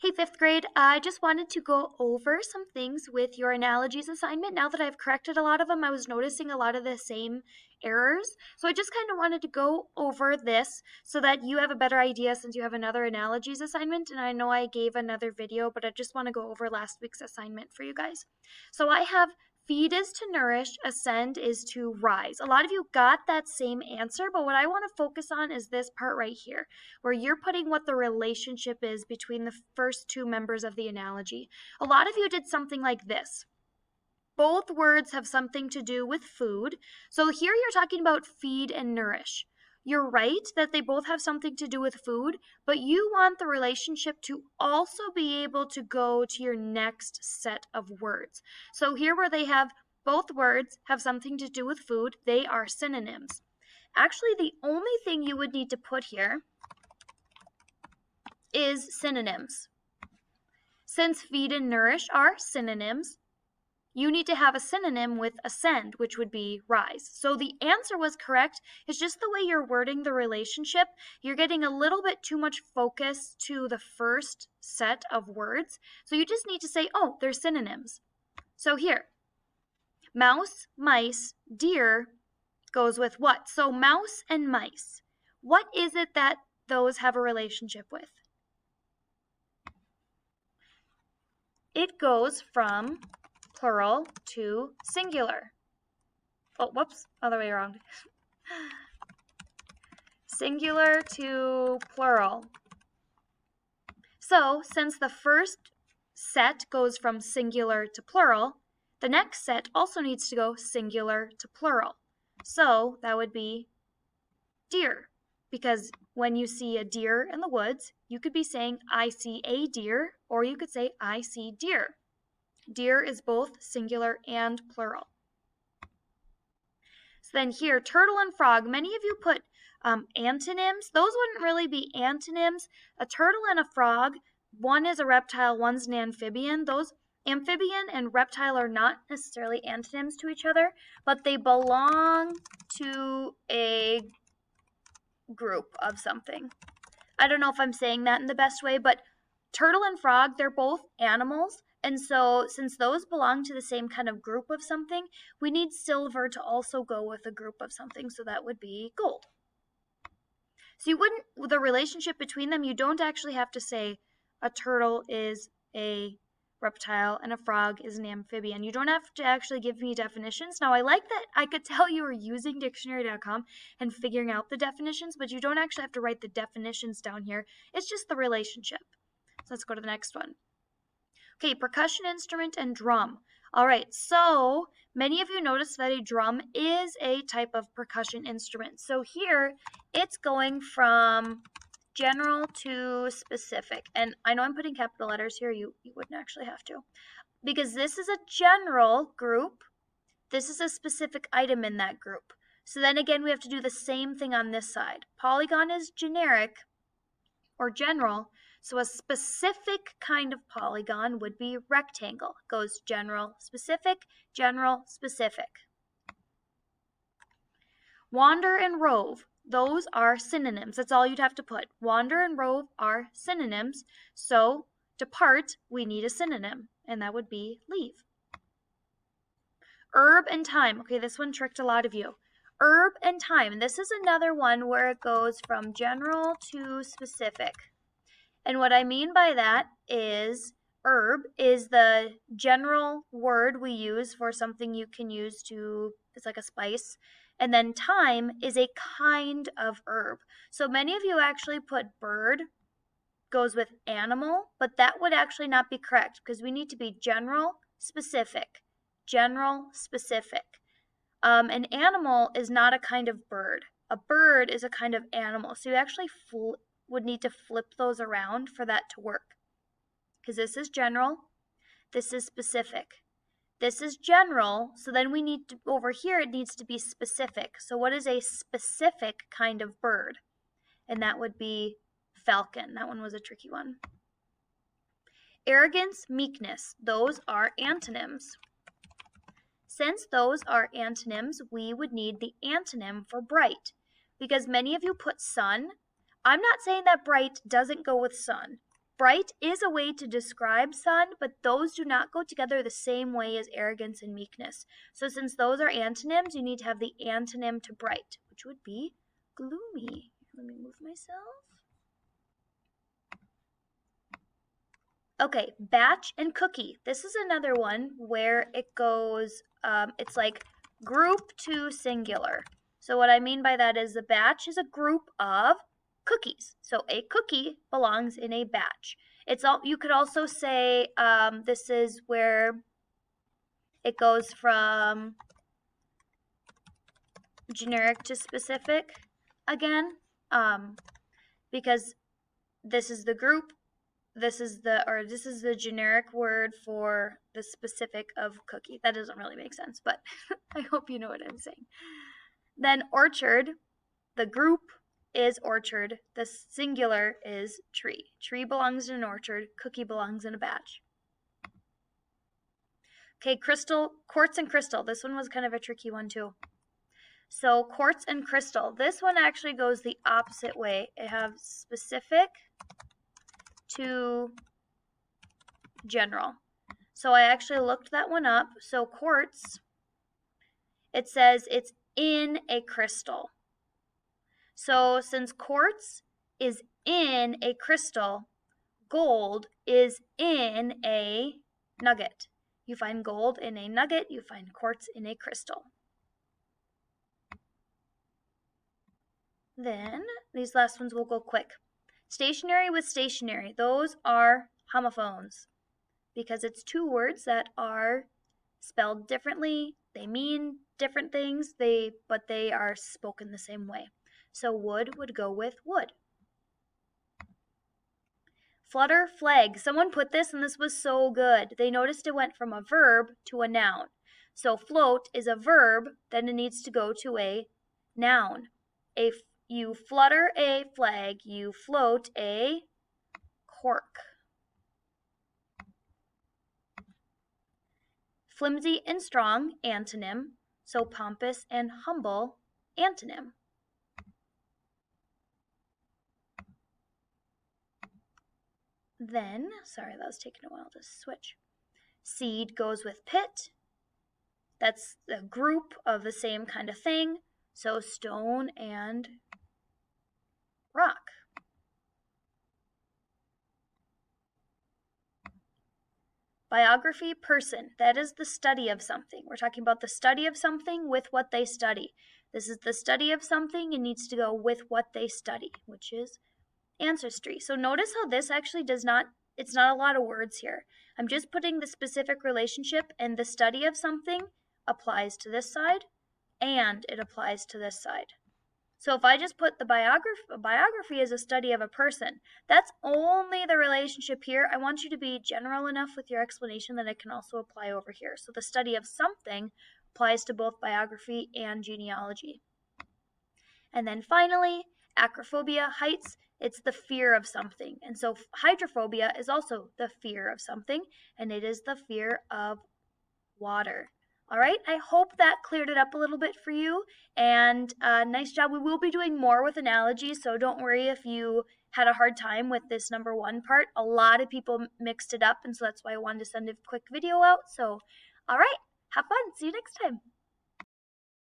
Hey, fifth grade, I just wanted to go over some things with your analogies assignment. Now that I've corrected a lot of them, I was noticing a lot of the same errors. So I just kind of wanted to go over this so that you have a better idea since you have another analogies assignment. And I know I gave another video, but I just want to go over last week's assignment for you guys. So I have feed is to nourish, ascend is to rise. A lot of you got that same answer, but what I want to focus on is this part right here, where you're putting what the relationship is between the first two members of the analogy. A lot of you did something like this. Both words have something to do with food. So here you're talking about feed and nourish. You're right that they both have something to do with food, but you want the relationship to also be able to go to your next set of words. So here where they have both words have something to do with food, they are synonyms. Actually, the only thing you would need to put here is synonyms. Since feed and nourish are synonyms, you need to have a synonym with ascend, which would be rise. So the answer was correct. It's just the way you're wording the relationship. You're getting a little bit too much focus to the first set of words. So you just need to say, oh, they're synonyms. So here, mouse, mice, deer goes with what? So mouse and mice. What is it that those have a relationship with? It goes from plural to singular. Oh, whoops, other way around. Singular to plural. So, since the first set goes from singular to plural, the next set also needs to go singular to plural. So, that would be deer. Because when you see a deer in the woods, you could be saying, I see a deer, or you could say, I see deer. Deer is both singular and plural. So then here, turtle and frog, many of you put antonyms. Those wouldn't really be antonyms. A turtle and a frog, one is a reptile, one's an amphibian. Those amphibian and reptile are not necessarily antonyms to each other, but they belong to a group of something. I don't know if I'm saying that in the best way, but turtle and frog, they're both animals. And so, since those belong to the same kind of group of something, we need silver to also go with a group of something, so that would be gold. So you wouldn't, the relationship between them, you don't actually have to say a turtle is a reptile and a frog is an amphibian. You don't have to actually give me definitions. Now, I like that I could tell you were using dictionary.com and figuring out the definitions, but you don't actually have to write the definitions down here. It's just the relationship. So let's go to the next one. Okay, percussion instrument and drum. All right, so many of you noticed that a drum is a type of percussion instrument. So here, it's going from general to specific. And I know I'm putting capital letters here. You wouldn't actually have to. Because this is a general group. This is a specific item in that group. So then again, we have to do the same thing on this side. Polygon is generic or general. So a specific kind of polygon would be rectangle. It goes general, specific, general, specific. Wander and rove, those are synonyms. That's all you'd have to put. Wander and rove are synonyms. So depart, we need a synonym, and that would be leave. Herb and thyme. Okay, this one tricked a lot of you. Herb and thyme. This is another one where it goes from general to specific. And what I mean by that is herb is the general word we use for something you can use to, it's like a spice. And then thyme is a kind of herb. So many of you actually put bird goes with animal, but that would actually not be correct because we need to be general, specific. General, specific. An animal is not a kind of bird. A bird is a kind of animal. So you actually would need to flip those around for that to work. Because this is general, this is specific. This is general, so then we need to, over here it needs to be specific. So what is a specific kind of bird? And that would be falcon. That one was a tricky one. Arrogance, meekness, those are antonyms. Since those are antonyms, we would need the antonym for bright. Because many of you put sun. I'm not saying that bright doesn't go with sun. Bright is a way to describe sun, but those do not go together the same way as arrogance and meekness. So since those are antonyms, you need to have the antonym to bright, which would be gloomy. Let me move myself. Okay, batch and cookie. This is another one where it goes, it's like group to singular. So what I mean by that is a batch is a group of cookies. So a cookie belongs in a batch. You could also say this is where it goes from generic to specific again, because this is the group, this is the generic word for the specific of cookie. That doesn't really make sense, but I hope you know what I'm saying. Then orchard, the group is orchard, the singular is tree. Tree belongs in an orchard, cookie belongs in a batch. Okay, crystal, quartz and crystal. This one was kind of a tricky one too. So quartz and crystal. This one actually goes the opposite way. It has specific to general. So I actually looked that one up. So quartz, it says it's in a crystal. So since quartz is in a crystal, gold is in a nugget. You find gold in a nugget, you find quartz in a crystal. Then these last ones will go quick. Stationary with stationary, those are homophones because it's two words that are spelled differently. They mean different things, but they are spoken the same way. So wood would go with wood. Flutter, flag. Someone put this and this was so good. They noticed it went from a verb to a noun. So float is a verb, then it needs to go to a noun. You flutter a flag, you float a cork. Flimsy and strong, antonym. So pompous and humble, antonym. Then, sorry, that was taking a while to switch. Seed goes with pit. That's a group of the same kind of thing. So stone and rock. Biography, person. That is the study of something. We're talking about the study of something with what they study. This is the study of something. It needs to go with what they study, which is ancestry. So notice how this actually it's not a lot of words here. I'm just putting the specific relationship, and the study of something applies to this side and it applies to this side. So if I just put the biography is a study of a person, that's only the relationship here. I want you to be general enough with your explanation that it can also apply over here. So the study of something applies to both biography and genealogy. And then finally, acrophobia, heights, it's the fear of something. And so hydrophobia is also the fear of something, and it is the fear of water. All right, I hope that cleared it up a little bit for you, and nice job. We will be doing more with analogies, so don't worry if you had a hard time with this number one part. A lot of people mixed it up, and so that's why I wanted to send a quick video out. So, all right, have fun. See you next time.